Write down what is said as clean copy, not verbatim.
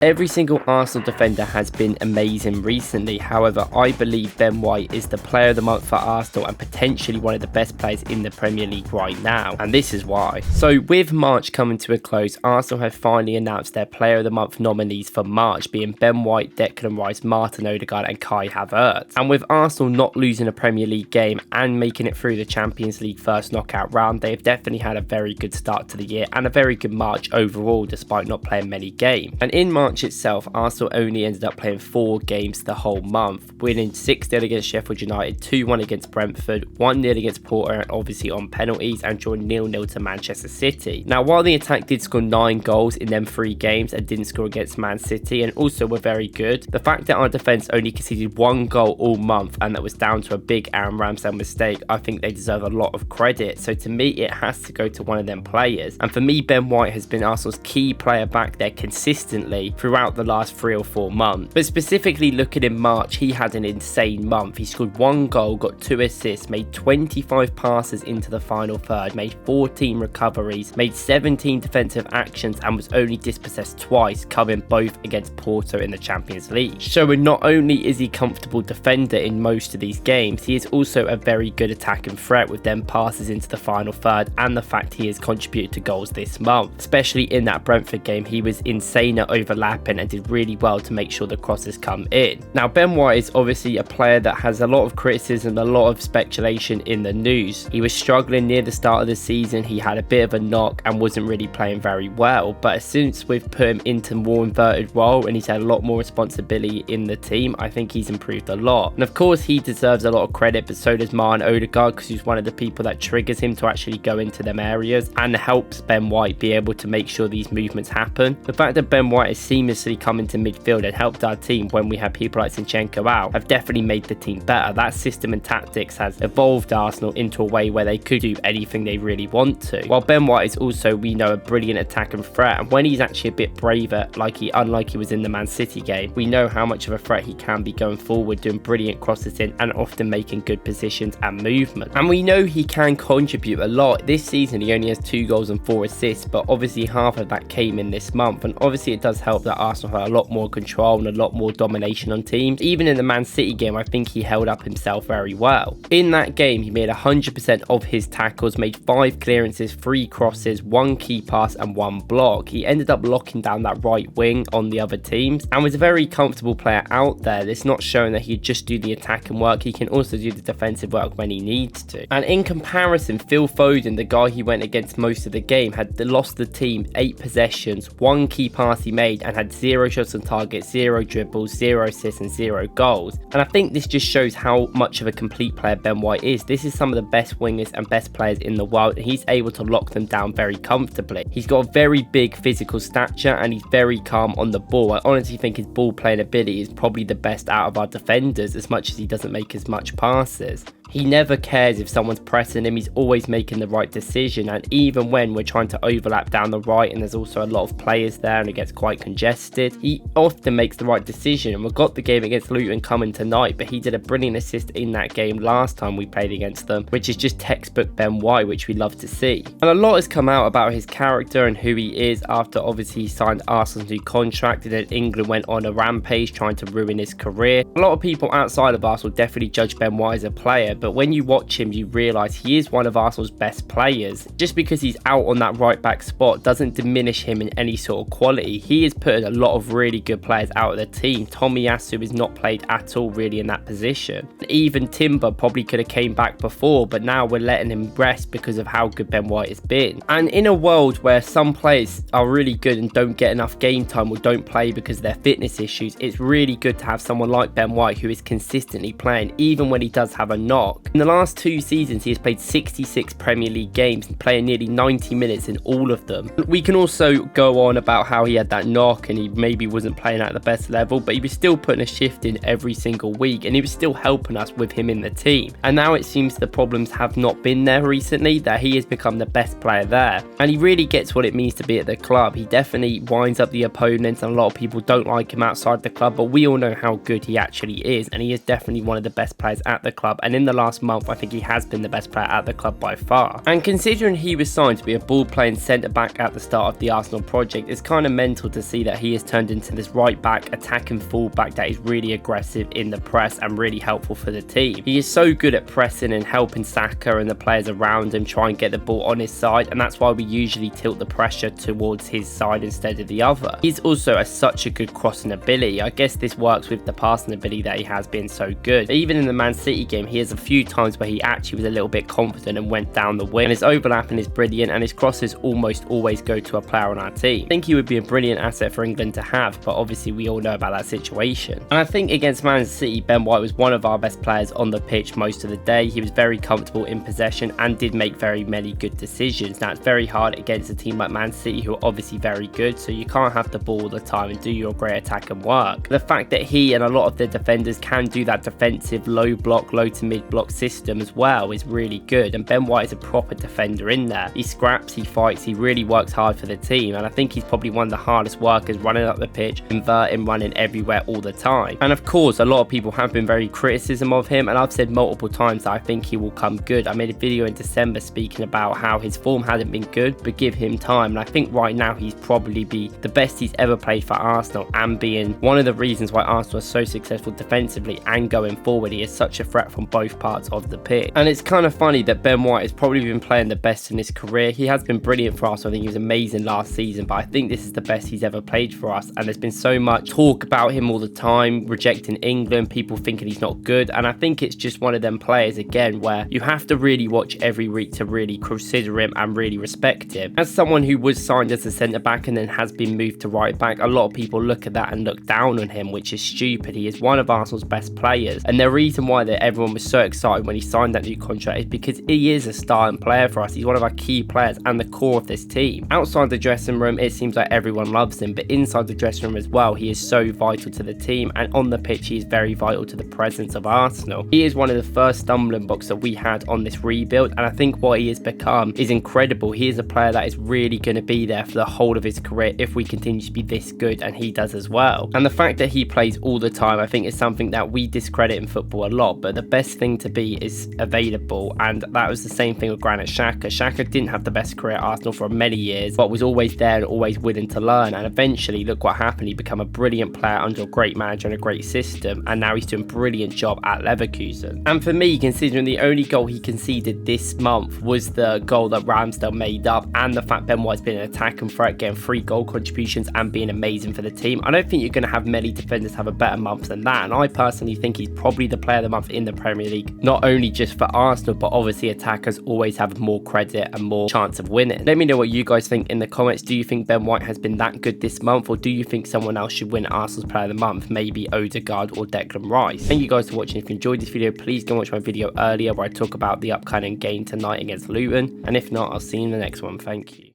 Every single Arsenal defender has been amazing recently. However, I believe Ben White is the player of the month for Arsenal and potentially one of the best players in the Premier League right now. And this is why. So with March coming to a close, Arsenal have finally announced their player of the month nominees for March, being Ben White, Declan Rice, Martin Odegaard and Kai Havertz. And with Arsenal not losing a Premier League game and making it through the Champions League first knockout round, they've definitely had a very good start to the year and a very good March overall despite not playing many games. And in March itself, Arsenal only ended up playing 4 games the whole month, winning 6-0 against Sheffield United, 2-1 against Brentford, 1-0 against Porto, and obviously on penalties, and drawing 0-0 to Manchester City. Now, while the attack did score 9 goals in them 3 games and didn't score against Man City, and also were very good, the fact that our defence only conceded 1 goal all month, and that was down to a big Aaron Ramsdale mistake, I think they deserve a lot of credit. So to me, it has to go to one of them players. And for me, Ben White has been Arsenal's key player back there consistently throughout the last 3 or 4 months. But specifically looking in March, he had an insane month. He scored 1 goal, got 2 assists, made 25 passes into the final third, made 14 recoveries, made 17 defensive actions, and was only dispossessed twice, covering both against Porto in the Champions League. Showing not only is he a comfortable defender in most of these games, he is also a very good attacking threat with them passes into the final third, and the fact he has contributed to goals this month. Especially in that Brentford game, he was insane at overlapping and did really well to make sure the crosses come in. Now, Ben White is obviously a player that has a lot of criticism, a lot of speculation in the news. He was struggling near the start of the season, he had a bit of a knock and wasn't really playing very well, but since we've put him into more inverted role and he's had a lot more responsibility in the team, I think he's improved a lot. And of course, he deserves a lot of credit, but so does Martin Odegaard, because he's one of the people that triggers him to actually go into them areas and helps Ben White be able to make sure these movements happen. The fact that Ben White has seamlessly come into midfield and helped our team when we had people like Zinchenko out have definitely made the team better. That system and tactics has evolved Arsenal into a way where they could do anything they really want to. While Ben White is also, we know, a brilliant attacking threat, and when he's actually a bit braver, unlike he was in the Man City game, we know how much of a threat he can be going forward, doing brilliant crosses in and often making good positions and movement. And we know he can contribute a lot. This season he only has 2 goals and 4 assists, but obviously half of that came in this month, and obviously it does help that Arsenal had a lot more control and a lot more domination on teams. Even in the Man City game, I think he held up himself very well. In that game, he made 100% of his tackles, made 5 clearances, 3 crosses, 1 key pass and 1 block. He ended up locking down that right wing on the other teams and was a very comfortable player out there. It's not showing that he'd just do the attacking work, he can also do the defensive work when he needs to. And in comparison, Phil Foden, the guy he went against most of the game, had lost the team 8 possessions, 1 key pass he made, and had 0 shots on target, 0 dribbles, 0 assists and 0 goals. And I think this just shows how much of a complete player Ben White is. This is some of the best wingers and best players in the world, and he's able to lock them down very comfortably. He's got a very big physical stature and he's very calm on the ball. I honestly think his ball playing ability is probably the best out of our defenders, as much as he doesn't make as much passes. He never cares if someone's pressing him, he's always making the right decision, and even when we're trying to overlap down the right and there's also a lot of players there and it gets quite congested, he often makes the right decision. And we've got the game against Luton coming tonight, but he did a brilliant assist in that game last time we played against them, which is just textbook Ben White, which we love to see. And a lot has come out about his character and who he is after obviously he signed Arsenal's new contract, and then England went on a rampage trying to ruin his career. A lot of people outside of Arsenal definitely judge Ben White as a player, but when you watch him, you realise he is one of Arsenal's best players. Just because he's out on that right back spot doesn't diminish him in any sort of quality. He has put a lot of really good players out of the team. Tomiyasu has not played at all really in that position. Even Timber probably could have came back before, but now we're letting him rest because of how good Ben White has been. And in a world where some players are really good and don't get enough game time or don't play because of their fitness issues, it's really good to have someone like Ben White who is consistently playing even when he does have a knock. In the last 2 seasons, he has played 66 Premier League games and playing nearly 90 minutes in all of them. We can also go on about how he had that knock and he maybe wasn't playing at the best level, but he was still putting a shift in every single week and he was still helping us with him in the team. And now it seems the problems have not been there recently, that he has become the best player there. And he really gets what it means to be at the club. He definitely winds up the opponents, and a lot of people don't like him outside the club, but we all know how good he actually is, and he is definitely one of the best players at the club. And in the last month, I think he has been the best player at the club by far. And considering he was signed to be a ball-playing centre-back at the start of the Arsenal project, it's kind of mental to see that he has turned into this right-back, attacking full-back that is really aggressive in the press and really helpful for the team. He is so good at pressing and helping Saka and the players around him try and get the ball on his side, and that's why we usually tilt the pressure towards his side instead of the other. He's also such a good crossing ability. I guess this works with the passing ability that he has been so good. But even in the Man City game, he has a few times where he actually was a little bit confident and went down the wing, and his overlapping is brilliant, and his crosses almost always go to a player on our team. I think he would be a brilliant asset for England to have, but obviously we all know about that situation. And I think against Man City, Ben White was one of our best players on the pitch most of the day. He was very comfortable in possession and did make very many good decisions. Now, it's very hard against a team like Man City, who are obviously very good, so you can't have the ball all the time and do your great attack and work. The fact that he and a lot of the defenders can do that defensive low block, low to mid block system as well is really good, and Ben White is a proper defender in there. He scraps, he fights, he really works hard for the team, and I think he's probably one of the hardest workers running up the pitch, converting, running everywhere all the time. And of course, a lot of people have been very criticism of him, and I've said multiple times that I think he will come good. I made a video in December speaking about how his form hadn't been good, but give him time, and I think right now he's probably be the best he's ever played for Arsenal, and being one of the reasons why Arsenal are so successful defensively and going forward. He is such a threat from both parts of the pitch. And it's kind of funny that Ben White has probably been playing the best in his career. He has been brilliant for us. I think he was amazing last season, but I think this is the best he's ever played for us, and there's been so much talk about him all the time, rejecting England, people thinking he's not good, and I think it's just one of them players again where you have to really watch every week to really consider him and really respect him. As someone who was signed as a centre back and then has been moved to right back, a lot of people look at that and look down on him, which is stupid. He is one of Arsenal's best players, and the reason why that everyone was so excited when he signed that new contract is because he is a starting player for us. He's one of our key players and the core of this team. Outside the dressing room, it seems like everyone loves him, but inside the dressing room as well, he is so vital to the team, and on the pitch he is very vital to the presence of Arsenal. He is one of the first stumbling blocks that we had on this rebuild, and I think what he has become is incredible. He is a player that is really going to be there for the whole of his career if we continue to be this good, and he does as well. And the fact that he plays all the time, I think, is something that we discredit in football a lot, but the best thing to be is available, and that was the same thing with Granit Xhaka. Xhaka didn't have the best career at Arsenal for many years, but was always there and always willing to learn, and eventually look what happened. He became a brilliant player under a great manager and a great system, and now he's doing a brilliant job at Leverkusen. And for me, considering the only goal he conceded this month was the goal that Ramsdale made up, and the fact Ben White's been an attacking threat, getting 3 goal contributions and being amazing for the team, I don't think you're going to have many defenders have a better month than that, and I personally think he's probably the player of the month in the Premier League, not only just for Arsenal, but obviously attackers always have more credit and more chance of winning. Let me know what you guys think in the comments. Do you think Ben White has been that good this month, or do you think someone else should win Arsenal's player of the month, maybe Odegaard or Declan Rice? Thank you guys for watching. If you enjoyed this video, please go watch my video earlier where I talk about the upcoming game tonight against Luton, and if not, I'll see you in the next one. Thank you.